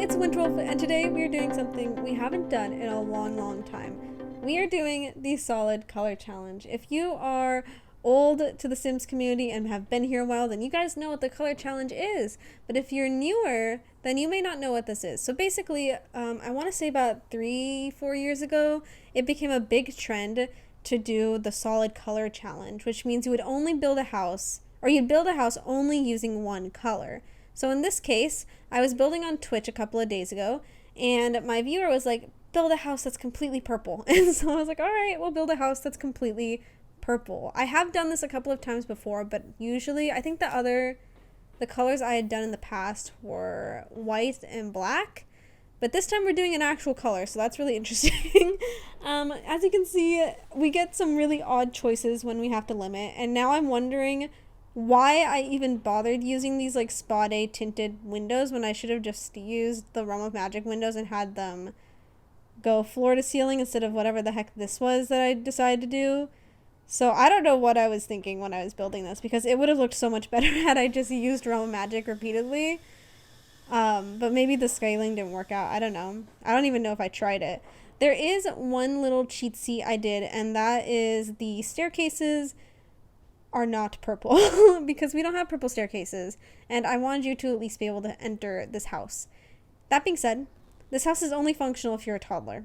it's Winthrop, and today we are doing something we haven't done in a long time. We are doing the Solid Color Challenge. If you are old to the Sims community and have been here a while, then you guys know what the Color Challenge is. But if you're newer, then you may not know what this is. So basically, I want to say about 3-4 years ago, it became a big trend to do the Solid Color Challenge, which means you would only build a house, or you'd build a house only using one color. So in this case, I was building on Twitch a couple of days ago, and my viewer was like, build a house that's completely purple. And so I was like, all right, we'll build a house that's completely purple. I have done this a couple of times before, but usually I think the colors I had done in the past were white and black. But this time we're doing an actual color, so that's really interesting. As you can see, we get some really odd choices when we have to limit, and now I'm wondering why I even bothered using these like spa day tinted windows when I should have just used the Realm of Magic windows and had them go floor to ceiling instead of whatever the heck this was that I decided to do. So I don't know what I was thinking when I was building this, because it would have looked so much better had I just used Realm of Magic repeatedly. But maybe the scaling didn't work out. I don't know. I don't even know if I tried it. There is one little cheat sheet I did, and that is the staircases are not purple because we don't have purple staircases, and I wanted you to at least be able to enter this house. That being said, this house is only functional if you're a toddler.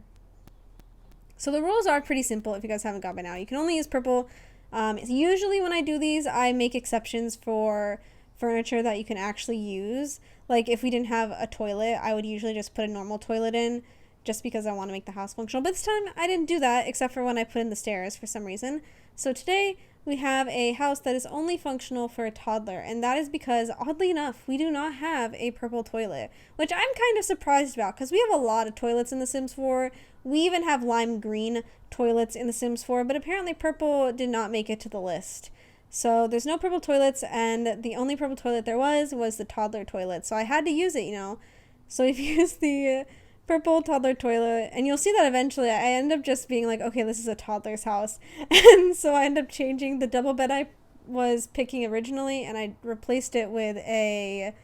So the rules are pretty simple if you guys haven't got by now. You can only use purple. Usually when I do these, I make exceptions for furniture that you can actually use. Like if we didn't have a toilet, I would usually just put a normal toilet in just because I want to make the house functional. But this time I didn't do that, except for when I put in the stairs for some reason. So today we have a house that is only functional for a toddler, and that is because, oddly enough, we do not have a purple toilet, which I'm kind of surprised about because we have a lot of toilets in The Sims 4. We even have lime green toilets in The Sims 4, but apparently purple did not make it to the list. So there's no purple toilets, and the only purple toilet there was the toddler toilet, so I had to use it, you know. So we've used the purple toddler toilet, and you'll see that eventually I end up just being like, okay, this is a toddler's house. And so I end up changing the double bed I was picking originally, and I replaced it with a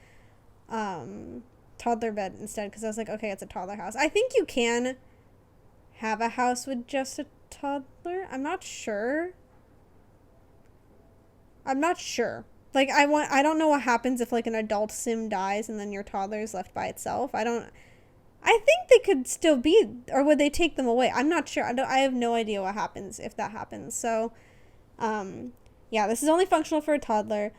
toddler bed instead, because I was like, okay, it's a toddler house. I think you can have a house with just a toddler. I'm not sure. Like, I don't know what happens if like an adult sim dies and then your toddler is left by itself. I think they could still be, or would they take them away? I'm not sure. I have no idea what happens if that happens. So, yeah, this is only functional for a toddler.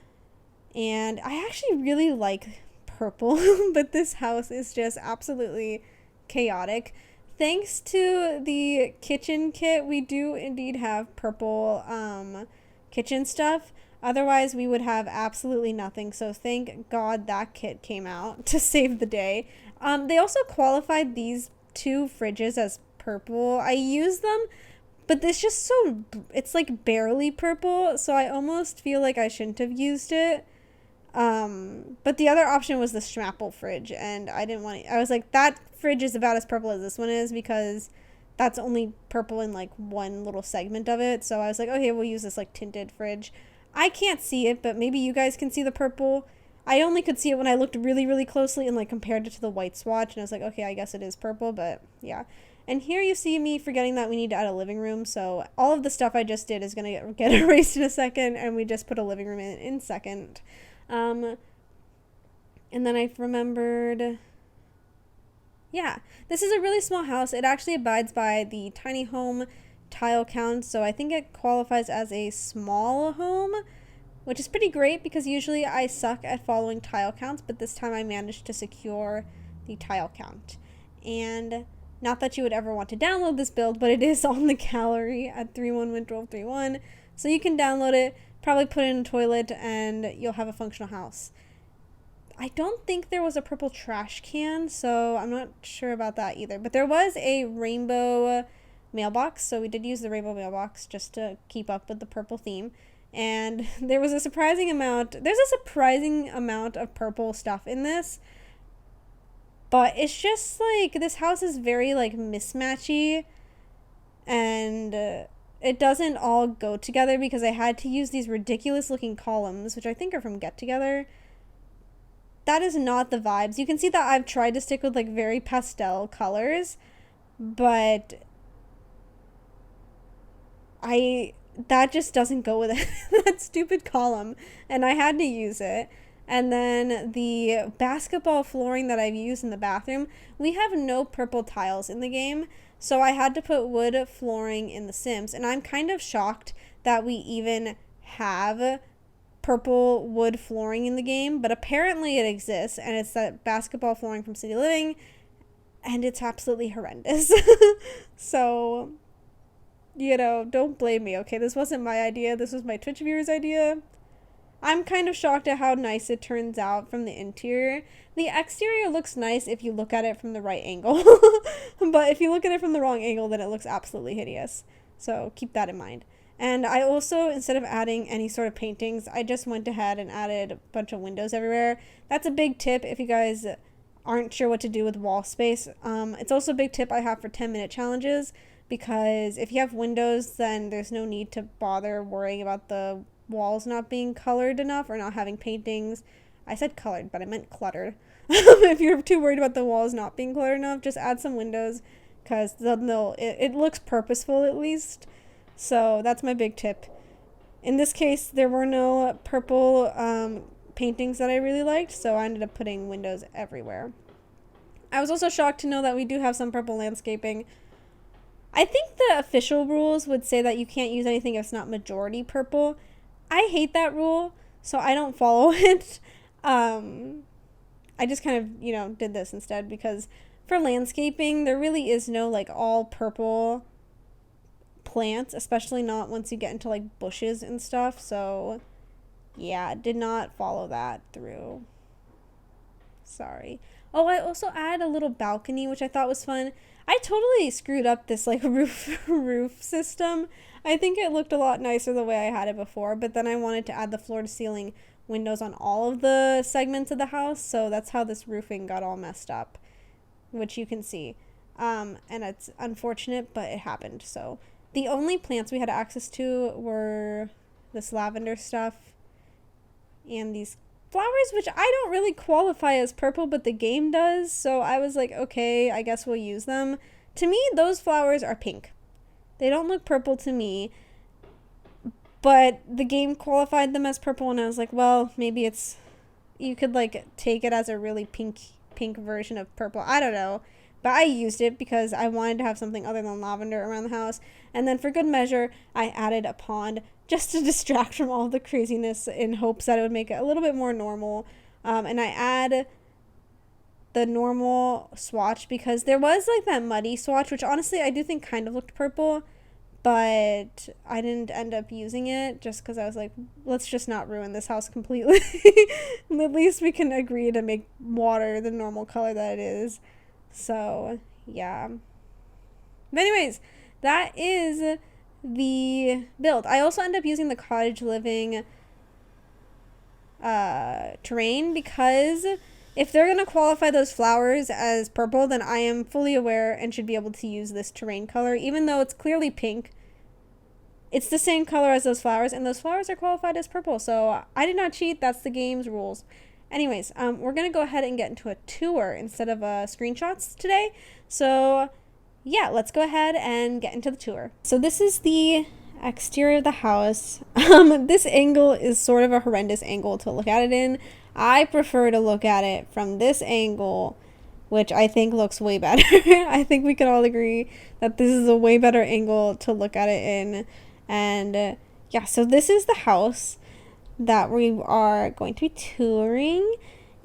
And I actually really like purple, but this house is just absolutely chaotic. Thanks to the kitchen kit, we do indeed have purple kitchen stuff. Otherwise, we would have absolutely nothing. So thank God that kit came out to save the day. They also qualified these two fridges as purple. I use them, but it's like barely purple. So I almost feel like I shouldn't have used it. But the other option was the Schmapple fridge, and I was like, that fridge is about as purple as this one is, because that's only purple in like one little segment of it. So I was like, okay, we'll use this like tinted fridge. I can't see it, but maybe you guys can see the purple. I only could see it when I looked really closely and like compared it to the white swatch, and I was like, okay, I guess it is purple, but yeah. And here you see me forgetting that we need to add a living room, so all of the stuff I just did is gonna get erased in a second, and we just put a living room in second. And then I remembered, yeah, this is a really small house. It actually abides by the tiny home tile count, so I think it qualifies as a small home, which is pretty great because usually I suck at following tile counts, but this time I managed to secure the tile count. And not that you would ever want to download this build, but it is on the gallery at 31win1231, so you can download it, probably put it in a toilet, and you'll have a functional house. I don't think there was a purple trash can, so I'm not sure about that either, but there was a rainbow mailbox, so we did use the rainbow mailbox just to keep up with the purple theme. And there's a surprising amount of purple stuff in this, but it's just like, this house is very like mismatchy, and it doesn't all go together because I had to use these ridiculous looking columns, which I think are from Get Together. that is not the vibes. You can see that I've tried to stick with like very pastel colors, but that just doesn't go with it. That stupid column, and I had to use it. And then the basketball flooring that I've used in the bathroom, we have no purple tiles in the game, so I had to put wood flooring in The Sims, and I'm kind of shocked that we even have purple wood flooring in the game, but apparently it exists, and it's that basketball flooring from City Living, and it's absolutely horrendous. So, don't blame me, okay? This wasn't my idea. This was my Twitch viewers' idea. I'm kind of shocked at how nice it turns out from the interior. The exterior looks nice if you look at it from the right angle. But if you look at it from the wrong angle, then it looks absolutely hideous. So keep that in mind. And I also, instead of adding any sort of paintings, I just went ahead and added a bunch of windows everywhere. That's a big tip if you guys aren't sure what to do with wall space. It's also a big tip I have for 10-minute challenges, because if you have windows, then there's no need to bother worrying about the walls not being colored enough or not having paintings. I said colored, but I meant cluttered. If you're too worried about the walls not being colored enough, just add some windows, because it looks purposeful at least. So that's my big tip. In this case, there were no purple paintings that I really liked, so I ended up putting windows everywhere. I was also shocked to know that we do have some purple landscaping. I think the official rules would say that you can't use anything if it's not majority purple. I hate that rule, so I don't follow it. I just kind of, did this instead, because for landscaping, there really is no, like, all purple plants, especially not once you get into, like, bushes and stuff. So, yeah, did not follow that through. Sorry. Oh, I also added a little balcony, which I thought was fun. I totally screwed up this, like, roof system. I think it looked a lot nicer the way I had it before, but then I wanted to add the floor-to-ceiling windows on all of the segments of the house, so that's how this roofing got all messed up, which you can see. And it's unfortunate, but it happened. So the only plants we had access to were this lavender stuff and these flowers, which I don't really qualify as purple, but the game does, so I was like, okay, I guess we'll use them. To me, those flowers are pink. They don't look purple to me, but the game qualified them as purple, and I was like, well, maybe you could, like, take it as a really pink version of purple. I don't know, but I used it because I wanted to have something other than lavender around the house. And then for good measure, I added a pond just to distract from all the craziness, in hopes that it would make it a little bit more normal. And I add the normal swatch because there was, like, that muddy swatch, which honestly I do think kind of looked purple, but I didn't end up using it just because I was like, let's just not ruin this house completely. At least we can agree to make water the normal color that it is. So, yeah. But anyways, that is the build. I also end up using the cottage living terrain, because if they're going to qualify those flowers as purple, then I am fully aware and should be able to use this terrain color, even though it's clearly pink. It's the same color as those flowers, and those flowers are qualified as purple, so I did not cheat. That's the game's rules. Anyways, we're going to go ahead and get into a tour instead of screenshots today. So, yeah, let's go ahead and get into the tour. So this is the exterior of the house. This angle is sort of a horrendous angle to look at it in. I prefer to look at it from this angle, which I think looks way better. I think we can all agree that this is a way better angle to look at it in. And yeah, so this is the house that we are going to be touring.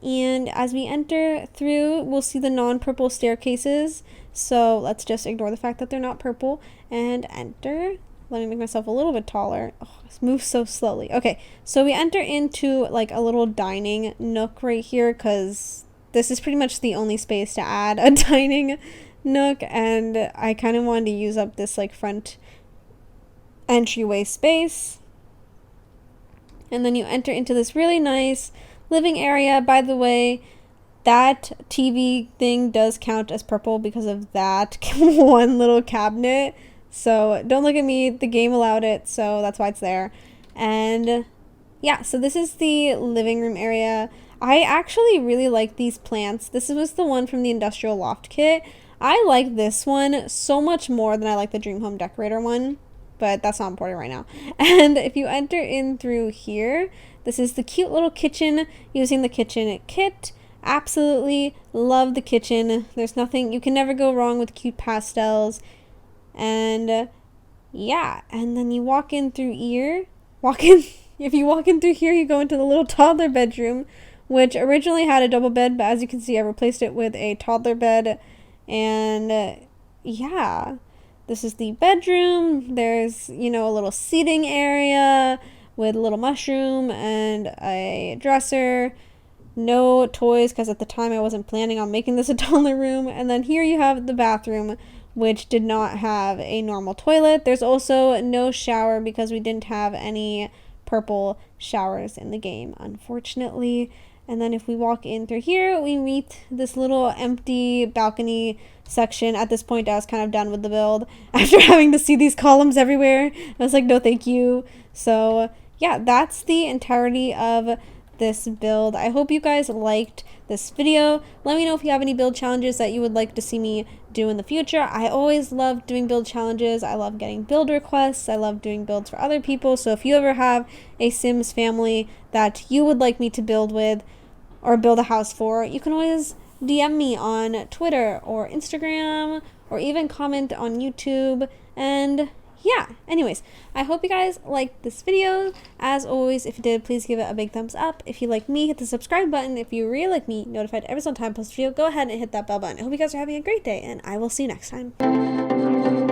And as we enter through, we'll see the non-purple staircases. So let's just ignore the fact that they're not purple and enter. Let me make myself a little bit taller. Oh, this moves so slowly. Okay, so we enter into like a little dining nook right here, because this is pretty much the only space to add a dining nook, and I kind of wanted to use up this like front entryway space. And then you enter into this really nice living area. By the way, that TV thing does count as purple because of that one little cabinet. So don't look at me, the game allowed it, so that's why it's there. And yeah, so this is the living room area. I actually really like these plants. This was the one from the Industrial Loft Kit. I like this one so much more than I like the Dream Home Decorator one, but that's not important right now. And if you enter in through here, this is the cute little kitchen using the kitchen kit. Absolutely love the kitchen. There's nothing, you can never go wrong with cute pastels. And yeah, and then you walk in through here. If you walk in through here, you go into the little toddler bedroom, which originally had a double bed, but as you can see, I replaced it with a toddler bed. And yeah, this is the bedroom. There's, you know, a little seating area with a little mushroom and a dresser. No toys, because at the time I wasn't planning on making this a toddler room. And then here you have the bathroom, which did not have a normal toilet. There's also no shower because we didn't have any purple showers in the game, unfortunately. And then if we walk in through here, we meet this little empty balcony section. At this point, I was kind of done with the build. After having to see these columns everywhere, I was like, no, thank you. So yeah, that's the entirety of this build. I hope you guys liked this video. Let me know if you have any build challenges that you would like to see me do in the future. I always love doing build challenges. I love getting build requests. I love doing builds for other people. So if you ever have a Sims family that you would like me to build with or build a house for, you can always DM me on Twitter or Instagram or even comment on YouTube. And yeah, anyways, I hope you guys liked this video. As always, if you did, please give it a big thumbs up. If you like me, hit the subscribe button. If you really like me, notified every single time I post a video, go ahead and hit that bell button. I hope you guys are having a great day, and I will see you next time.